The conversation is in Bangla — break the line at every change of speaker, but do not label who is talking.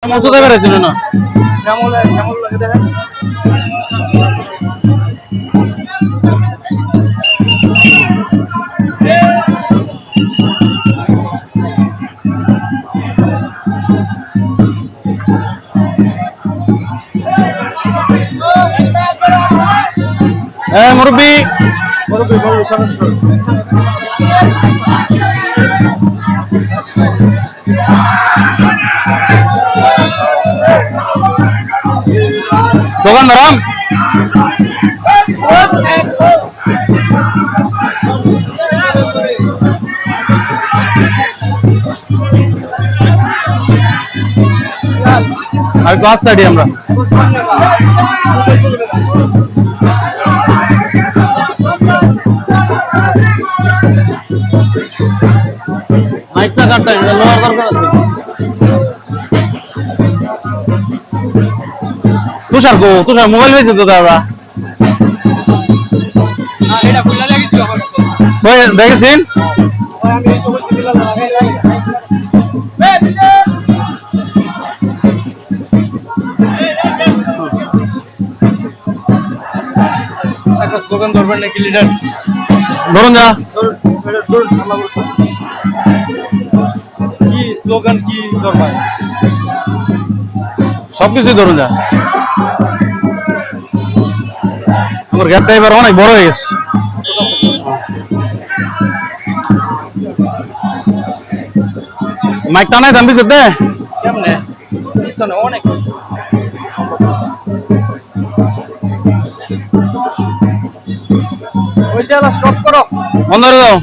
মজুদে বেড়েছিল না
শ্যামল শ্যামল লাগে দেখেন
মুরব্বী
মুরব্বী বড় সমস্যা
দোকানদার আর ক্লাস সাইডে আমরা মাইকটা কাটটা এটা লোয়ার দরকার আছে তুষার মোবাইল বেঁচে তো দাদা
এটা খুলে লাগিয়েছিল
ভাই দেখেছেন
আমি এই সবুজ দিলাম একটা স্লোগান ধরবেন নাকি লিডার
ধরুন যা
কি স্লোগান কি ধরবেন
সবকিছুই ধরুন যা আমার গ্যাপটা এবার অনেক বড় হয়ে গেছে মাইক টানাই দাম পিছিয়ে দে
কেমনে পিছনে অনেক ওই জায়গা স্টপ করো
বন্ধ করে দাও